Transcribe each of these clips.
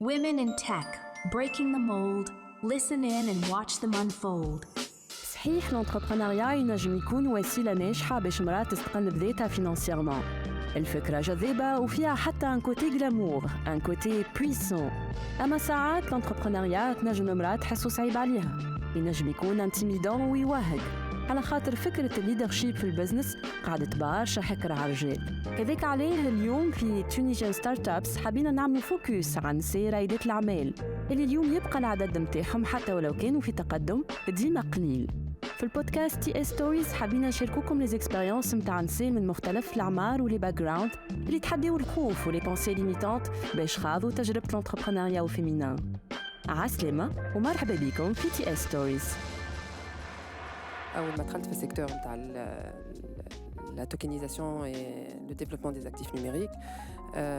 Women in tech, breaking the mold. Listen in and watch them unfold. صحيح الانتربرونيا ينجم يكون وسيلة ناجحة باش مرأة تستقل بذاتها فينانسيرمون. الفكرة جذابة وفيها حتى ان كوتي غلامور، ان كوتي بويسون. أما ساعات الانتربرونيا تنجم المرأة تحسو صعيب عليها، ينجم يكون انتيميدون ويوهق، على خاطر فكرة الليدرشيب في البزنس قاعدة برشا حكر على الرجال. هذاك عليه اليوم في تونيجين ستارت ابس حابين نعملوا فوكس عن نساء رائدات الأعمال اللي اليوم يبقى العدد متاعهم حتى ولو كانوا في تقدم ديما قليل. في البودكاست تي ستوريز حابين نشاركوكم لي زيكسبيريونس نتاع نساء من مختلف الأعمار ولي باك جراوند اللي تحديوا الخوف ولي بونسي ليميتانت باش خاضوا تجربة الانتربرونيا والفيمينان. عسلامة ومرحبا بكم في تي ستوريز. أول ما دخلت في السيكتور نتاع la tokenisation et le développement des actifs numériques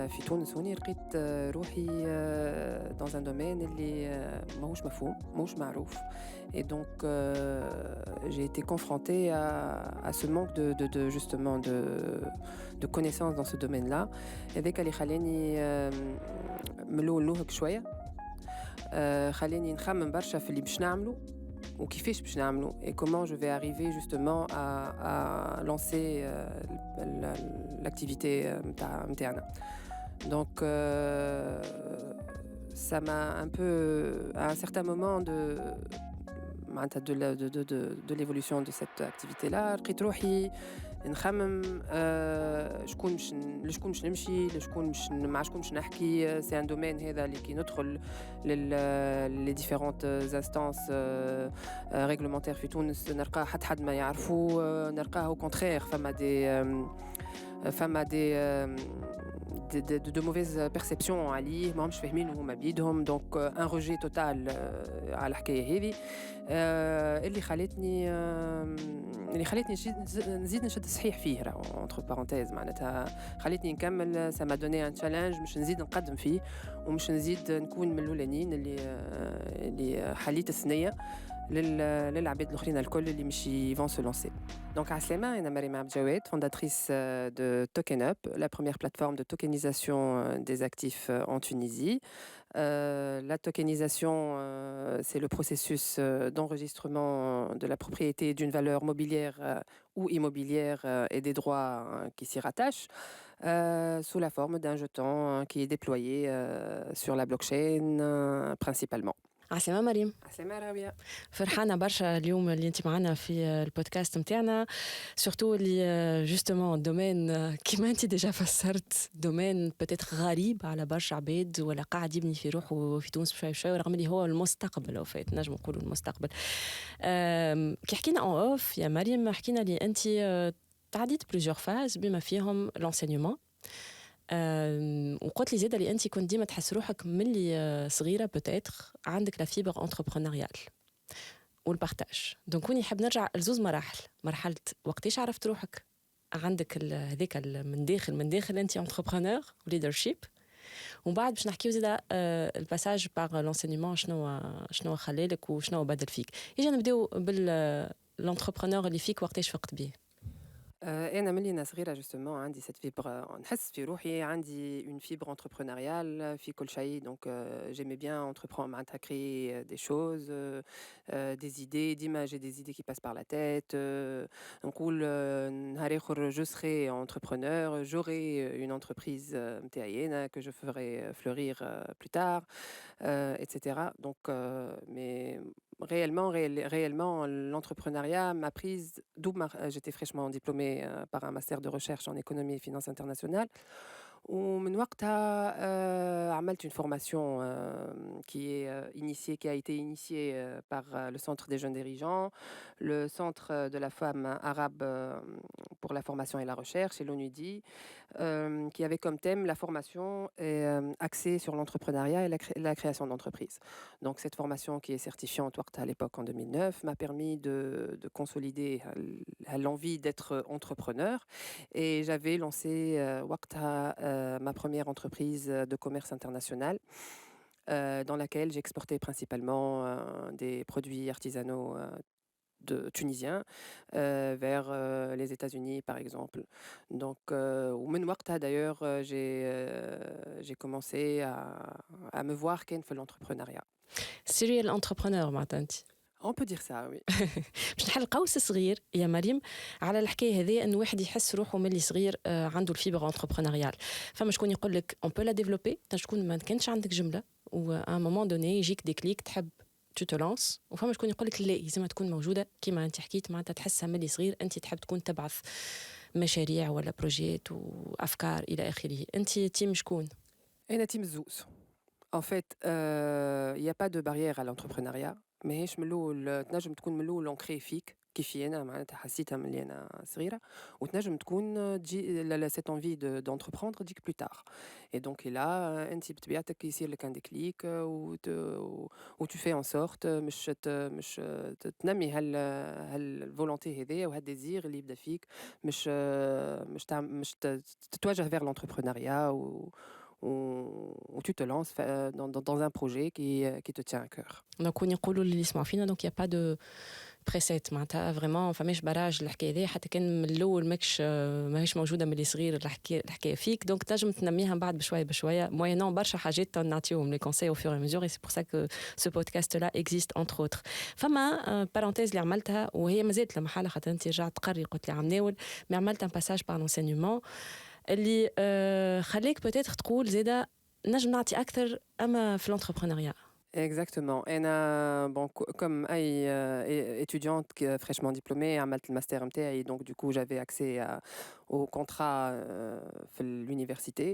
في تونس هوني لقيت روحي dans un domaine اللي ماهوش مفهوم ماهوش معروف et donc j'ai été confrontée à ce manque de justement de connaissances dans ce domaine-là هذاك اللي خلاني ملول نوهك شوية خلاني نخمم برشا في اللي باش نعمله ou kiffer باش نعملو et comment je vais arriver justement à lancer l'activité نتاعنا. Donc ça m'a un peu à un certain moment de l'évolution de cette activité-là لقيت روحي نخمم شكون باش نمشي لشكون باش مع شكون باش نحكي سي ان دومين هذا اللي كي ندخل لي ديفيرونت انستانس ريغلومونتير في تونس نلقى حد ما يعرفوه نلقاه او كونترير فما de mauvaises perceptions عليه ما همش فاهمين وهما بيدهم دونك ان روجي توتال على الحكايه هذه اللي خلتني نزيد نشد صحيح فيه راهو entre parenthèses معناتها خلتني نكمل ça m'a donné un challenge مش نزيد نقدم فيه ومش نزيد نكون من الاولانيين اللي حليت الثنيه للعباد الاخرين الكل اللي مش vont se lancer. Donc Aslema et Marima Abdjawed, fondatrice de TokenUp, la première plateforme de tokenisation des actifs en Tunisie. La tokenisation, c'est le processus d'enregistrement de la propriété d'une valeur mobilière ou immobilière et des droits qui s'y rattachent sous la forme d'un jeton qui est déployé sur la blockchain principalement. عسلامة مريم. عسلامة راوية. فرحانة برشا اليوم اللي انت معنا في البودكاست متاعنا سورتو اللي جوستومون دومين كيما انت ديجا فسرت دومين بتيتر غريب على برشا عباد ولا قاعد يبني في روحه في تونس بشوي بشوي رغم اللي هو المستقبل او فات نجم نقولوا المستقبل. كي حكينا اون اوف يا مريم حكينا لي انت تعديت بلوزيور فاز بما فيهم لونسينيومون وقلت لي زيادة اللي أنت كنت ديما تحس روحك ملي صغيرة بتاتر عندك لا فيبر انتربرونيال والبارتاج دونك كوني نحب نرجع لزوز مراحل مرحلة وقتاش عرفت روحك عندك هذاك من داخل أنت انتربرونور وليدرشيب ومن بعد باش نحكيو زيادة الباساج باغ لونسينيومون شنو خلالك وشنو بدل فيك يجي نبداو بالانتربرونور اللي فيك وقتاش فقت بيه. أنا ملي أنا صغيرة justement عندي cette fibre نحس في روحي عندي une fibre entrepreneuriale في كل شيء donc j'aimais bien entreprendre معناتها créer des choses des idées ديما j'ai des idées qui passent par la tête نقول نهار آخر je serai entrepreneur j'aurai une entreprise نتاعي أنا que je ferai fleurir plus tard etc. donc mais réellement l'entrepreneuriat m'a prise j'étais fraîchement diplômée par un master de recherche en économie et finance internationale ومن وقتها عملت une formation qui a été initiée par le Centre des jeunes dirigeants, le Centre de la femme arabe pour la formation et la recherche et l'ONUDI, qui avait comme thème la formation axée sur l'entrepreneuriat et la création d'entreprises. Donc cette formation qui est certifiante à l'époque en 2009 m'a permis de consolider l'envie d'être entrepreneur et j'avais lancé ma première entreprise de commerce international dans laquelle j'exportais principalement des produits artisanaux tunisiens vers les États-Unis, par exemple. Donc, au même وقتها d'ailleurs, j'ai commencé à me voir كان في l'entrepreneuriat. serial entrepreneur معناتها انت. On peut dire ça, oui. باش نحل قوس صغير يا مريم على الحكايه هذه انه واحد يحس روحه ملي صغير عنده الفيبر انتربرونيال. فما شكون يقول لك اون بو لا ديفلوبي تكون ما كانش عندك جمله و ا مومون دوني يجيك دي كليك تحب تو te lances وفما شكون يقول لك لا لازم تكون موجوده كيما انت حكيت معناتها تحسها ملي صغير انت تحب تكون تبعث مشاريع ولا بروجيت وافكار الى اخره. انت تيم شكون؟ أنا تيم الزوز. En fait, il y a pas de barrière à l'entrepreneuriat. ماهيش من الأول تنجم تكون من الأول أنكري فيك كيفي أنا معناتها حسيتها ملي أنا صغيرة وتنجم تكون تجي cette envie d'entreprendre تجيك plus tard. Et donc là أنت بطبيعتك يصير لك un déclic و tu fais en sorte مش تنمي هالفولونتي هذيا وهالديزير اللي يبدا فيك مش تتوجه vers l'entrepreneuriat où tu te lances dans un projet qui te tient à cœur. Donc نقولوا اللي يسمعوا فينا دونك يا با دو بريسيت معناتها فريمون فماش براج الحكايه هذه حتى كان من الاول ماهيش موجوده من اللي صغير الحكايه فيك دونك تنجم تنميها من بعد بشويه بشويه موينون برشا حاجات نعطيوهم لي كونساي او فور ميزور اي سي بور سا كو سو بودكاست لا اكزيست انتر اوتر. فما بارونتيز اللي عملتها وهي مازالت لما حاله خاطر انت رجعت تقري قلت لي عم ناول مي عملت ان باساج بار لونسينيومون اللي خليك بوتيتر تقول زاده نجم نعطي اكثر اما في l'entrepreneuriat. Exactement. Bon, comme étudiante fraîchement diplômée, à le master MTA, donc du coup j'avais accès au contrat à l'université.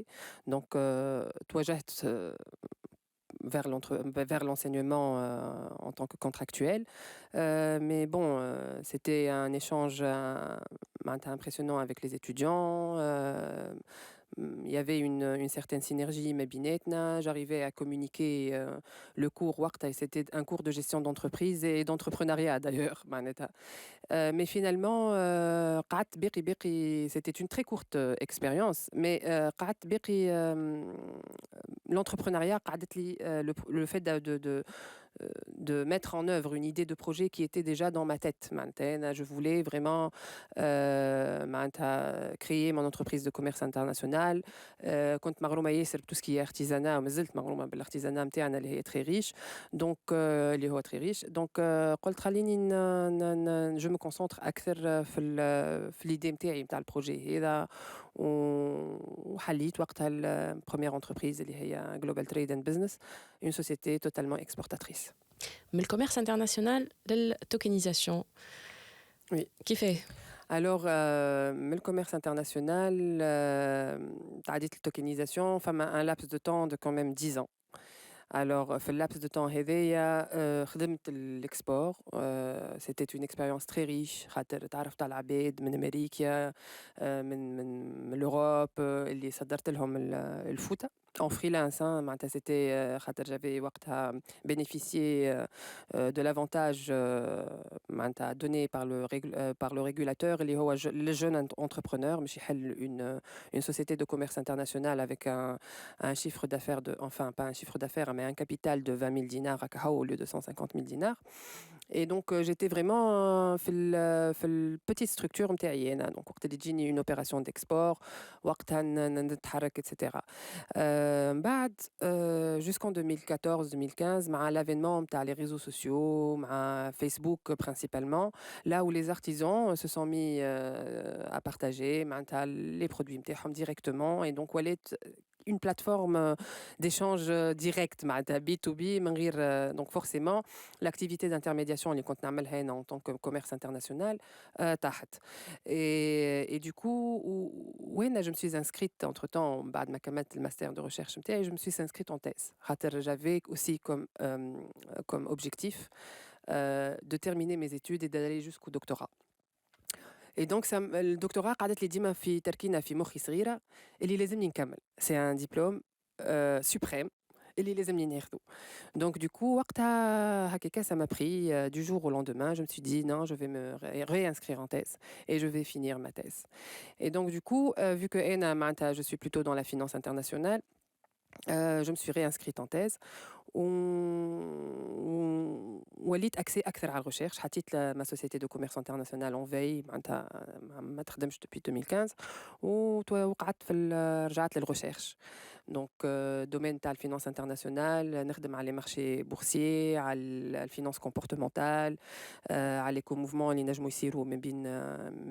Donc, toi, j'ai vers l'enseignement en tant que contractuel. Mais bon, c'était un échange impressionnant avec les étudiants. Il y avait une certaine synergie mais binetna, j'arrivais à communiquer le cours وقتها c'était un cours de gestion d'entreprise et d'entrepreneuriat d'ailleurs mais finalement قعدت باقي c'était une très courte expérience mais قعدت باقي l'entrepreneuriat قعدت لي le fait de mettre en œuvre une idée de projet qui était déjà dans ma tête. Je voulais vraiment créer mon entreprise de commerce international. كنت مغرومة ياسر tout ce qui est artisanat ومازلت مغرومة بالارتيزانا نتاعنا اللي هي très riche. Donc اللي هو très riche. Donc قلت خليني je me concentre أكثر في l'idée نتاعي نتاع البروجي هذا وحليت وقتها première entreprise اللي هي Global Trade and Business, une société totalement exportatrice. من الكوميرس انترناسيونال للتوكينيزاسيون. Oui. كيفاه؟ Alors, le commerce international, تعديت التوكينيزاسيون فما un laps de temps de quand même 10 ans. Alors, في laps de temps هذايا خدمت l'export. C'était une expérience très riche. خاطر تعرفت على العباد من أمريكا من l'Europe اللي صدرت لهم الفوطة en freelance. معناتها c'était خاطر j'avais وقتها bénéficié de l'avantage معناتها donné par le régulateur اللي هو le jeune entrepreneur مش يحل une société de commerce international avec un chiffre d'affaires enfin pas un chiffre d'affaires mais un capital de 20 000 dinars à Kahao au lieu de 150 000 dinars. Et donc j'étais vraiment في petite structure نتاعي انا donc وقت اللي تجيني une opération d'export وقتها نتحرك etc. بعد jusqu'en 2014-2015 مع l'avènement نتاع les réseaux sociaux مع Facebook principalement là où les artisans se sont mis à partager معناتها les produits نتاعهم directement et donc ولات une plateforme d'échange direct B2B donc forcément l'activité d'intermédiation اللي كنت نعملها هنا en tant que commerce international طاحت et du coup وين je me suis inscrite entre-temps بعد ما كملت الماستر de recherche نتاعي je me suis inscrite en thèse خاطر j'avais aussi comme objectif de terminer mes études et d'aller jusqu'au doctorat. Et donc le doctorat قعدت لي ديما في تركينة في مخي صغيرة اللي لازمني نكمل. C'est un diplôme suprême اللي لازمني ناخده. Donc du coup وقتها هكاكا ça m'a pris du jour au lendemain. Je me suis dit non, je vais me réinscrire en thèse et je vais finir ma thèse. Et donc du coup vu que أنا je suis plutôt dans la finance internationale, je me suis réinscrite en thèse وليت اكسي اكثر على الريشيرش. حطيت ما سوسيتي دو كوميرس انترناسيونال اون في معناتها ما تخدمش دوبي 2015 وقعدت رجعت للريشيرش. دونك دومين تاع الفينانس انترناسيونال، نخدم على لي مارشي بورسيي، على الفينانس كومبورتمونتال، على لي موفمون اللي نجموا يصيروا من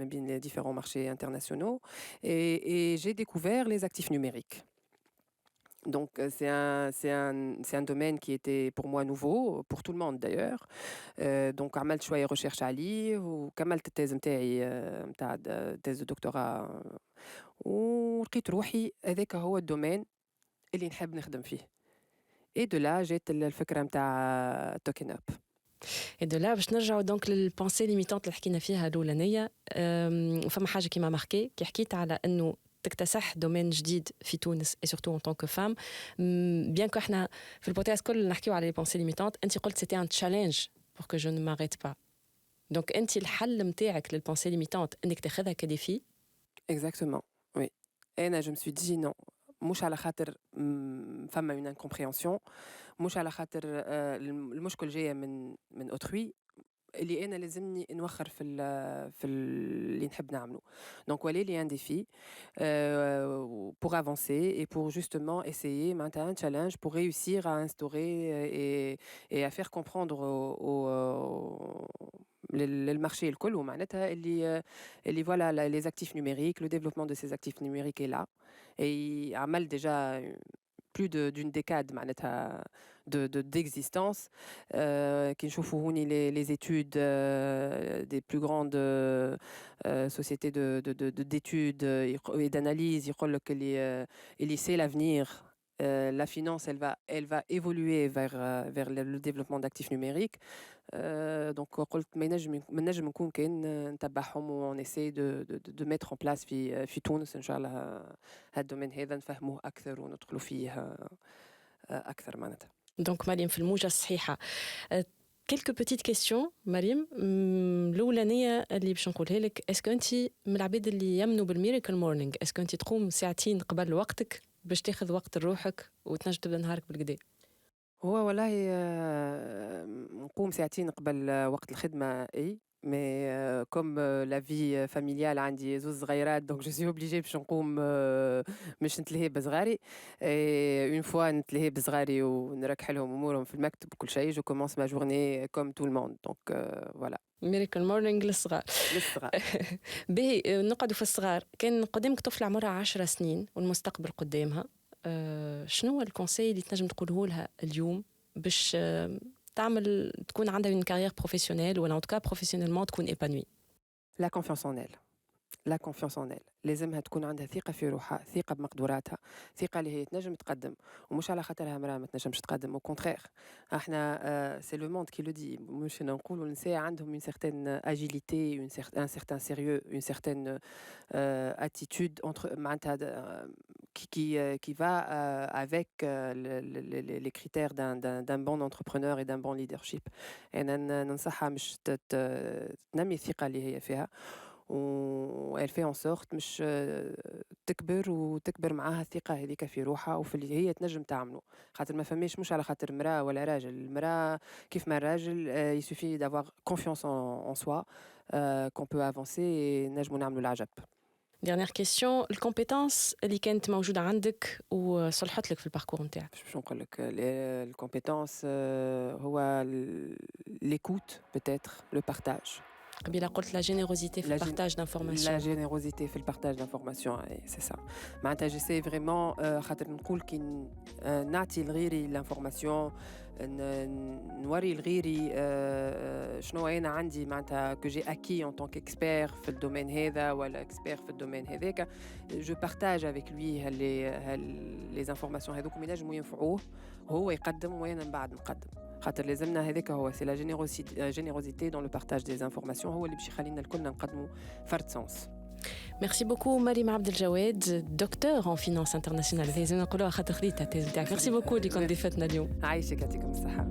بين لي ديفيرون مارشي انترناسيونaux. Et j'ai découvert les actifs numériques. Donc, c'est un domaine qui était pour moi nouveau, pour tout le monde d'ailleurs. Donc, عملت شوية recherche عليه وكملت التيز متاعي متاع تيز دكتوراه ولقيت روحي هذاك هو الدومين اللي نحب نخدم فيه. Et de là جات الفكرة متاع توكن اب. Et de là باش نرجعوا دونك للبونسي ليميتانت اللي حكينا فيها الاولانيه. فما حاجه كيما ماركي كي حكيت على انه تكتسح دومين جديد في تونس et surtout en tant que femme. bien que احنا في البودكاست كل نحكيو على لي بونسي ليميتانت، انت قلت c'était un challenge pour que je ne m'arrête pas. donc انت الحل نتاعك للبونسي ليميتانت انك تاخذها كديفي. Exactement, oui. Et je me suis dit non, مش على خاطر فما une incompréhension، مش على خاطر المشكل جايه من autrui اللي انا لازمني نوخر في اللي نحب نعمله. donc voilà il y a un défi pour avancer et pour justement essayer maintenant un challenge pour réussir à instaurer et à faire comprendre للمارشي الكل ومعناتها اللي voilà les actifs numériques, le développement de ces actifs numériques est là et عمل déjà plus d'une décade معناتها d'existence. كي نشوفوا هوني les études des plus grandes sociétés d'études et d'analyse يقول لك اللي c'est l'avenir. La finance elle va évoluer vers le développement d'actifs numériques. donc قلت ما نجم نكون كان نتبعهم و on essaie de mettre en place في تونس ان شاء الله هذا الدومين هذا نفهموه اكثر وندخلوا فيه اكثر معناتها. دونك مريم في الموجة الصحيحة. quelques petites questions مريم. الأولانية اللي باش نقولها لك، اسكو انت من العباد اللي يمنوا بالميراكل مورنينغ؟ اسكو انت تقوم ساعتين قبل وقتك باش تاخذ وقت لروحك وتنجم تبدا نهارك بالكدا؟ هو والله نقوم ساعتين قبل وقت الخدمة اي مي كوم لا في فاميليال عندي زوز صغيرات دونك جو سي اوبليجي باش نقوم مش نتلهي بصغاري. اون فوا نتلهي بصغاري ونركح لهم امورهم في المكتب وكل شيء جو كومونس ما جورني كوم تو الموند. دونك فوالا ميراكل مورنينغ للصغار. باهي نقعدوا في الصغار. كان قدامك طفلة عمرها 10 سنين والمستقبل قدامها، شنو هو الكونساي اللي تنجم تقوله لها اليوم باش تكون عندها une carrière professionnelle ولا en tout cas professionnellement تكون épanouie؟ La confiance en elle. La confiance en elle. لازمها تكون عندها ثقة في روحها، ثقة بمقدوراتها، ثقة اللي هي تنجم تقدم ومش على خاطرها امرأة ما تنجمش تقدم. au contraire احنا c'est le monde qui le dit. مش نقولوا النساء عندهم une certaine agilité, un certain sérieux, une certaine attitude entre معناتها qui va avec les critères d'un bon entrepreneur et d'un bon leadership. أنا ننصحها مش تنمي الثقة اللي هي فيها و elle fait en sorte مش تكبر وتكبر معاها الثقة هذيك في روحها وفي اللي هي تنجم تعمله. خاطر ما فماش مش على خاطر امرأة ولا راجل. المرأة كيف ما الراجل il suffit d'avoir confiance en soi qu'on peut avancer et نجموا نعملوا العجب. Dernière question, الكومبيتنس اللي كانت موجودة عندك وصلحت لك في الباركور نتاعك؟ باش نقول لك الكومبيتنس هو l'écoute peut-être, le partage. قبيلة قلت la générosité في البارتاج d'informations. La générosité في البارتاج d'informations, c'est ça. معناتها j'essaie vraiment خاطر نقول كي نعطي لغيري l'information نوري لغيري شنو انا عندي معناتها que j'ai acquis en tant qu'expert في الدومين هذا ولا expert في الدومين هذاك. je partage avec lui les informations هذوك ينجموا ينفعوه وهو يقدم وانا من بعد نقدم. خاطر لازمنا هذاك هو c'est la générosité dans le partage des informations هو اللي باش يخلينا الكلنا نقدموا فرد سنس. Merci beaucoup مريم عبد الجواد، دكتور en finance internationale. لازم نقولوها خاطر خديتها التيز نتاعك. Merci beaucoup اللي كنت ضيفتنا اليوم. عايشك يعطيكم الصحة.